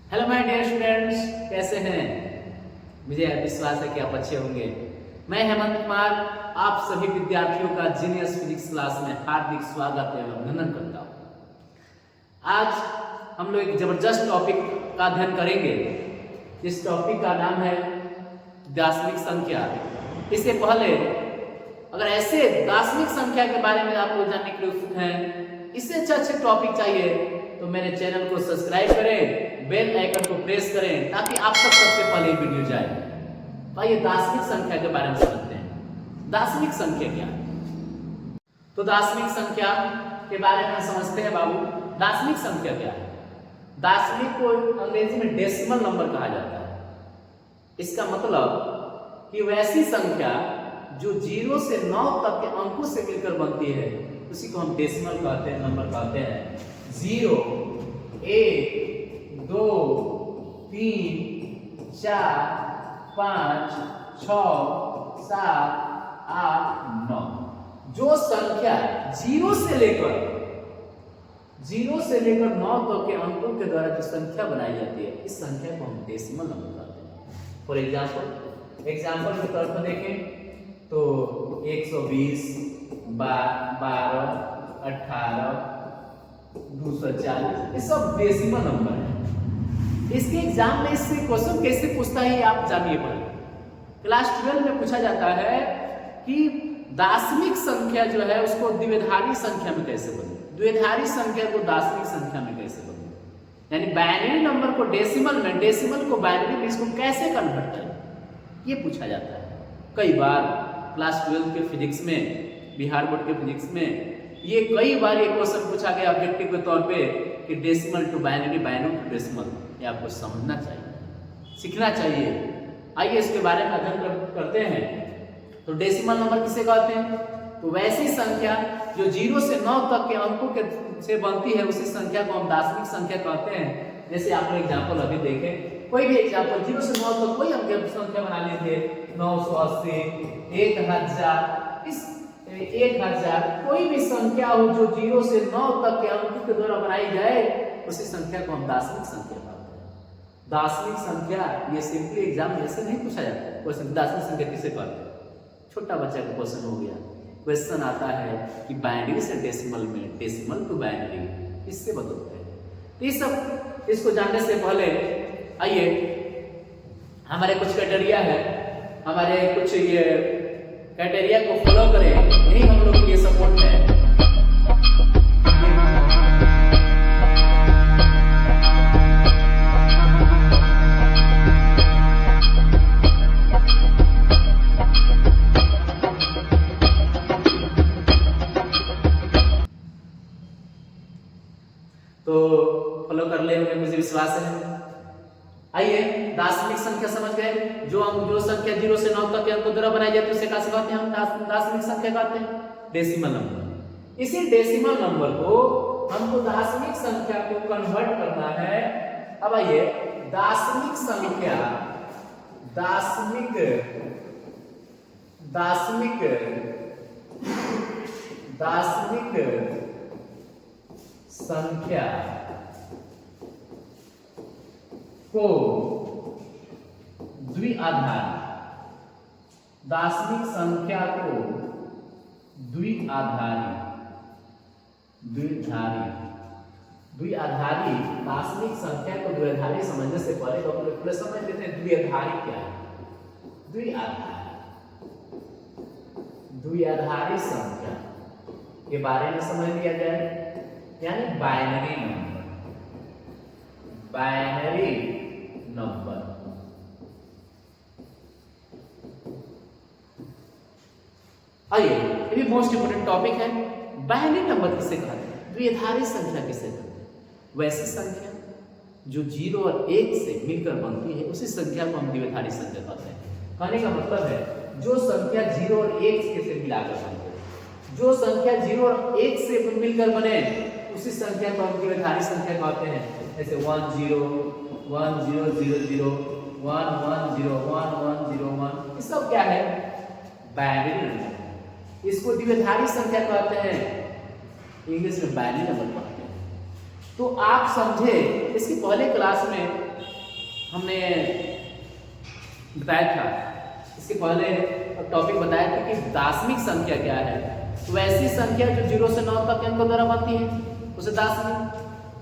Hello my dear students, कैसे हैं? मुझे विश्वास है कि आप अच्छे होंगे। मैं हेमंत कुमार आप सभी विद्यार्थियों का जीनियस फिजिक्स क्लास में हार्दिक स्वागत एवं अभिनंदन करता हूँ। आज हम लोग एक जबरदस्त टॉपिक का अध्ययन करेंगे। इस टॉपिक का नाम है दार्शनिक संख्या। इससे पहले अगर ऐसे दार्शनिक संख्या के बारे में आप लोग जानने के लिए उत्सुक हैं, इससे अच्छे टॉपिक चाहिए तो मेरे चैनल को सब्सक्राइब करें, बेल आइकन को प्रेस करें ताकि आप तक सबसे पहले वीडियो जाए। तो आइए दार्शनिक संख्या के बारे में समझते हैं। दार्शनिक संख्या क्या है? तो दार्शनिक संख्या के बारे में समझते हैं बाबू। दार्शनिक संख्या क्या है? दार्शनिक को अंग्रेजी में डेसिमल नंबर कहा जाता है। इसका मतलब कि वैसी संख्या जो 0 से 9 तक के अंकों से मिलकर बनती है उसी को हम डेसिमल कहते हैं, नंबर कहते हैं। 0, 1, 2, 3, 4, 5, 6, 7, 8, 9। जो संख्या 0 से लेकर 9 तक के अंकों के द्वारा जो संख्या बनाई जाती है, इस संख्या को हम डेसिमल नंबर कहते हैं। फॉर एग्जाम्पल के तौर पर देखें तो 120, 12, 18, 240, ये सब डेसिमल नंबर है। इसके एग्जाम में इससे क्वेश्चन कैसे पूछता है आप जानिए। पहले क्लास 12 में पूछा जाता है कि दार्शनिक संख्या जो है उसको द्विआधारी संख्या में कैसे बने, द्विआधारी संख्या को दार्शनिक संख्या में कैसे बने, यानी बाइनरी नंबर को डेसिमल में, डेसिमल को बाइनरी में, इसको कैसे कन्वर्ट करें, ये पूछा जाता है। कई बार क्लास 12 के फिजिक्स में, बिहार बोर्ड के फिजिक्स में ये कई बार ये क्वेश्चन पूछा गया ऑब्जेक्टिव के तौर पे कि decimal to binary, binary to decimal. ये आपको समझना चाहिए, सीखना चाहिए। आइए इसके बारे में अध्ययन करते हैं। तो डेसिमल नंबर किसे कहते हैं? तो वैसी संख्या जो 0 से 9 तक के अंकों के से बनती है उसी संख्या को हम दार्शनिक संख्या कहते हैं। जैसे आपने एग्जाम्पल अभी देखे, कोई भी एग्जाम्पल 0 से 9 तक कोई हम संख्या बना लीजिए, 980, 1000, इस 1000 कोई भी संख्या हो जो 0 से 9 तक के अंकों के द्वारा बनाई जाए उसी संख्या को हम दार्शनिक संख्या कहते हैं। दार्शनिक संख्या ये सिंपली एग्जाम में ऐसे नहीं पूछा जाता है। क्वेश्चन दार्शनिक संख्या किसे कहते हैं? छोटा बच्चा का क्वेश्चन हो गया। क्वेश्चन आता है कि बाइनरी से डेसिमल में, डेसिमल टू बाइनरी, इससे बदलते हैं। तो ये सब इसको जानने से पहले आइए हमारे कुछ क्राइटेरिया है, हमारे कुछ ये क्राइटेरिया को फॉलो करें, यही हम लोग के लिए सपोर्ट है। तो फॉलो कर ले, मुझे विश्वास है। आइए दार्शनिक संख्या समझ गए। जो संख्या 0 से 9 तक के अंकों द्वारा बनाई जाती है उसे कैसे कहते हैं? हम दार्शनिक संख्या कहते हैं, डेसिमल नंबर। इसी डेसिमल नंबर को हमको दार्शनिक संख्या को कन्वर्ट करना है। अब आइए दार्शनिक संख्या, दार्शनिक संख्या को द्विआधारी, दार्शनिक संख्या को द्विआधारी दार्शनिक संख्या को द्विआधारी समझने से पहले तो हम लोग समझ लेते हैं द्विआधारी क्या है। द्विआधारी संख्या के बारे में समझ लिया जाए, यानी बाइनरी नंबर। आइए ये भी मोस्ट इंपोर्टेंट टॉपिक है। बाइनरी नंबर किसे कहते हैं? द्विआधारी संख्या किसे कहते हैं? वैसी संख्या जो 0 और 1 से मिलकर बनती है उसी संख्या को हम द्विआधारी संख्या कहते हैं। कहने का मतलब है जो संख्या 0 और 1 से मिलाकर बनती है, जो संख्या 0 और 1 से मिलकर बने उसी संख्या को हम द्विआधारी संख्या कहते हैं। जैसे 1 0 1 0 0 0 1 1 0 1 1 0 1, ये सब क्या है? Binary number. इसको द्विआधारी संख्या कहते हैं, इंग्लिश में बाइनरी नंबर कहते हैं। तो आप समझे, इसकी पहले क्लास में हमने बताया था, इसके पहले टॉपिक बताया था कि दाशमिक संख्या क्या है। तो ऐसी संख्या जो 0 से 9 तक अंकों द्वारा बनती है उसे दाशमिक।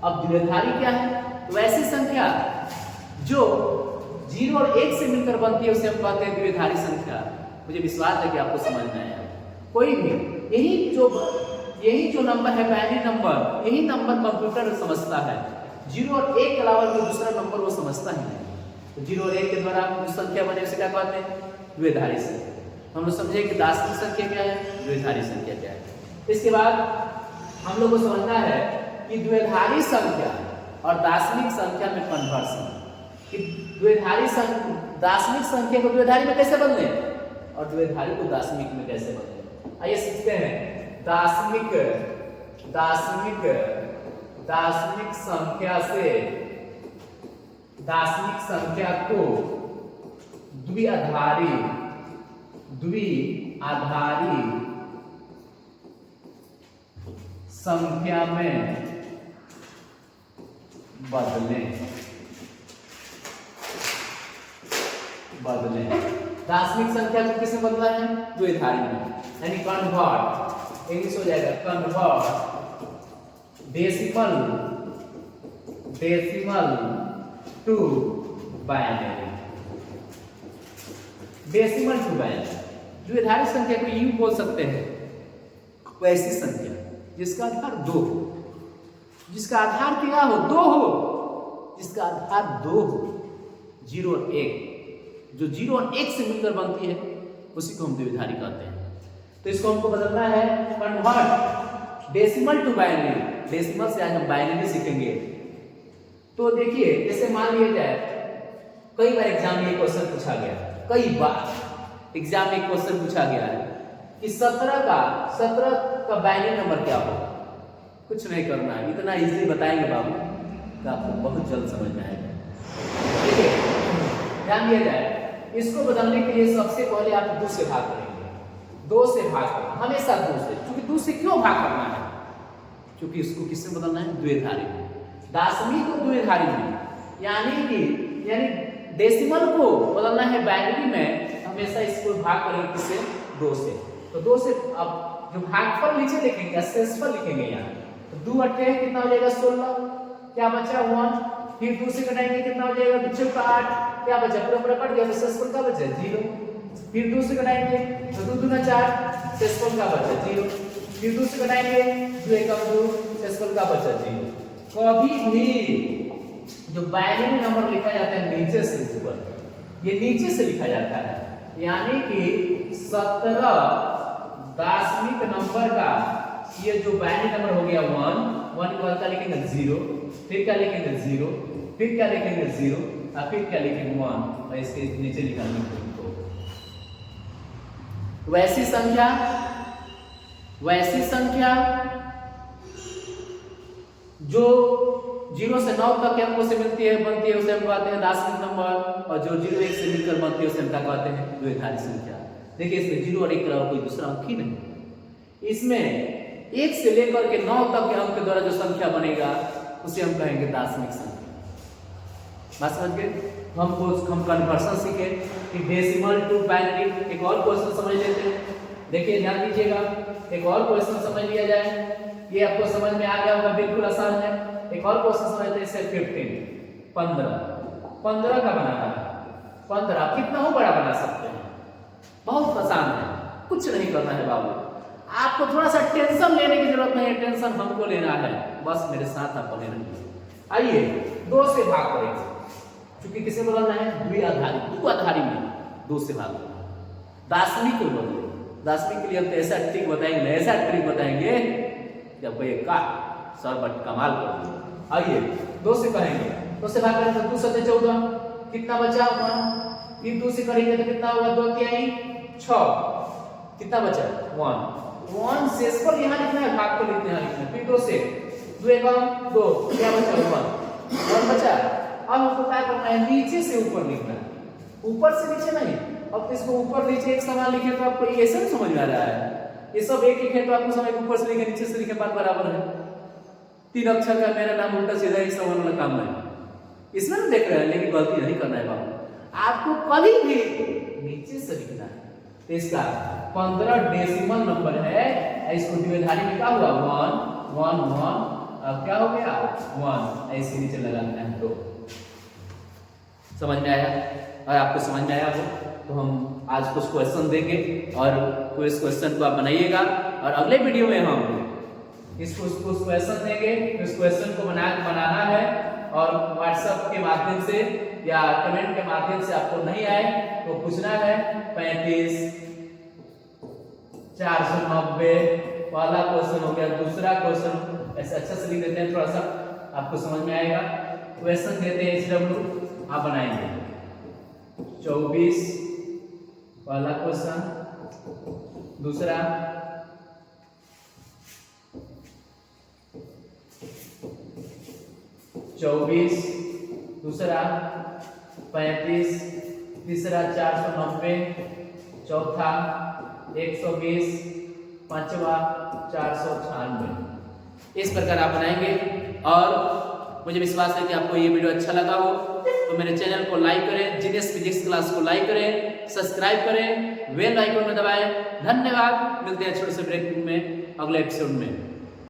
अब द्विआधारी क्या है? तो ऐसी संख्या जो 0 और 1 से मिलकर बनती है उसे हम कहते हैं द्विआधारी संख्या। मुझे विश्वास है कि आपको समझ में आया। कोई भी यही जो नंबर है बाइनरी नंबर, यही नंबर कंप्यूटर समझता है। 0 और 1 के अलावा कोई दूसरा नंबर वो समझता ही नहीं। तो 0 और 1 के द्वारा जो संख्या बने उसे क्या कहते हैं? द्विआधारी संख्या। हम लोग समझे कि दाशमिक संख्या क्या है, द्विआधारी संख्या क्या है। इसके बाद हम लोग को समझना है कि द्विआधारी संख्या और दाशमिक संख्या में कन्वर्सन, कि दाशमिक संख्या को द्विआधारी में कैसे बदले और द्विआधारी को दाशमिक में कैसे बदले। आइए सीखते हैं। दाशमिक संख्या को द्विआधारी संख्या में बदलें। दाशमिक संख्या को किसमें बदलना है? द्विआधारी में, यानी कन्वर्ट, इंग्लिश हो जाएगा convert decimal to binary. Decimal to binary. द्विआधारी संख्या को यूं बोल सकते हैं, वैसी संख्या जिसका आधार 2 हो, जिसका आधार क्या हो? 2 हो, जिसका आधार 2 हो। 0 और 1, जो 0 और 1 से मिलकर बनती है उसी को हम द्विआधारी कहते हैं। तो इसको हमको बदलना है, convert decimal to binary. Decimal से आज हम बाइनरी सीखेंगे। तो देखिए, जैसे मान लिया जाए कई बार एग्जाम में ये क्वेश्चन पूछा गया, कई बार एग्जाम में क्वेश्चन पूछा गया है कि 17 का बाइनरी नंबर क्या होगा। कुछ नहीं करना है, इतना इजीली बताएंगे बाबू तो आपको बहुत जल्द समझ में आएगा। देखिए, ध्यान दिया जाए, इसको बदलने के लिए सबसे पहले आप 2 से भाग करेंगे। 2 से भाग करना, हमेशा 2 से। क्योंकि 2 से क्यों भाग करना है? क्योंकि इसको किससे बदलना है? द्विआधारी में। दाशमिक को द्विआधारी में, यानी डेसिमल को बदलना है बाइनरी में। हमेशा इसको भाग करेंगे किससे? 2 से। तो 2 से अब जो भागफल नीचे लिखेंगे, शेषफल लिखेंगे यहाँ। तो 2 अट्ठे कितना हो जाएगा? 16। क्या बचा? 1। फिर 2 से घटाएंगे कितना हो जाएगा? 2 × 8। क्या बचा? पूरा कट गया, तो शेषफल का बचा? 0। फिर 2 से घटाएंगे तो 2 × 4, शेषफल का बचा? 0। फिर 2 से घटाएंगे 2 × 2, शेषफल का बचा? 0। कभी भी जो बाइनरी नंबर लिखा जाता है नीचे से ऊपर, ये नीचे से लिखा जाता है। यानी कि 17 दाशमिक नंबर का ये जो बाइनरी नंबर हो गया 1 के बाद क्या लिखेंगे? 0। फिर क्या लिखेंगे? 0। फिर क्या लिखेंगे? 0। और फिर क्या लिखेंगे? 1। और इसके नीचे लिखेंगे 2। वैसी संख्या जो 0 से 9 तक के अंकों से बनती है उसे हम कहते हैं दाशमिक नंबर। और जो 0 1 से मिलकर बनती है उसे हम क्या कहते हैं? द्विआधारी संख्या। देखिए, इसमें 0 और 1 के अलावा कोई दूसरा अंक ही नहीं। इसमें 1 से लेकर के 9 तक के अंक के द्वारा जो संख्या बनेगा उसे हम कहेंगे दाशमिक संख्या। बात समझ गए? हम कन्वर्सन सीखे कि डेसिमल टू बाइनरी। एक और क्वेश्चन समझ लेते हैं। देखिए, ध्यान दीजिएगा, एक और क्वेश्चन समझ लिया जाए। ये आपको समझ में आ गया होगा, बिल्कुल आसान है। एक और क्वेश्चन समझते हैं। 15 का बनाना है। 15 कितना हो बड़ा बना सकते हैं? बहुत आसान है, कुछ नहीं करना है बाबू। आपको थोड़ा सा टेंशन लेने की जरूरत नहीं है, टेंशन हमको लेना है। बस मेरे साथ आप बने रहिए। आइए 2 से भाग करेंगे, क्योंकि किसे बदलना है? द्विआधारी में 2 से भाग करना। दाशमिक को बदलो। दाशमिक के लिए हम ऐसा ट्रिक बताएंगे कि आपको ये का सर बट कमाल कर दिया। आइए 2 से करेंगे, 2 से भाग करेंगे तो 2 × 7 = 14। कितना बचा? 1। फिर 2 से करेंगे तो कितना होगा? 2 × 3 = 6। कितना बचा? 1 शेषफल यहाँ लिखना है, भागफल यहाँ लिखना है। फिर 2 से 2 × 1 = 2। क्या बचा? 1 बचा। अब हमको क्या करना है? नीचे से ऊपर लिखना है, ऊपर से नीचे नहीं। अब इसको ऊपर नीचे एक समान लिखे तो आपको ये सब समझ में आ रहा है। ये सब एक लिखे तो आपको समझ ऊपर से लिखे नीचे से लिखे बात बराबर है। 3 अक्षर का मेरा नाम उल्टा सीधा एक समान वाला काम है। इसमें तो देख रहे हैं, लेकिन गलती नहीं करना है बाबू, आपको कभी भी नीचे से लिखना है। तो इसका 15 डेसिमल नंबर है, इसको द्विधारी में क्या हुआ 1 1 1, अब क्या हो गया 1, ऐसे नीचे लगाना है। तो समझ में आया? और आपको समझ में आया हो तो हम आज कुछ क्वेश्चन देंगे और कुछ क्वेश्चन को आप बनाइएगा, और अगले वीडियो में हम इसको कुछ क्वेश्चन देंगे। इस क्वेश्चन को बनाना है और व्हाट्सएप के माध्यम से या कमेंट के माध्यम से, आपको नहीं आए तो पूछना है। 35 490 पहला क्वेश्चन हो गया, दूसरा क्वेश्चन ऐसे अच्छा से लिख देते हैं, थोड़ा सा आपको समझ में आएगा। क्वेश्चन देते हैं HW, आप बनाएंगे 24 पहला क्वेश्चन, दूसरा 24 दूसरा, 35 तीसरा, 490 चौथा, 120 पांचवा, 496। इस प्रकार आप बनाएंगे। और मुझे विश्वास है कि आपको ये वीडियो अच्छा लगा हो, तो मेरे चैनल को लाइक करें, जीनियस फिजिक्स क्लास को लाइक करें, सब्सक्राइब करें, बेल आइकन में दबाएं। धन्यवाद, मिलते हैं छोटे से ब्रेक में अगले एपिसोड में।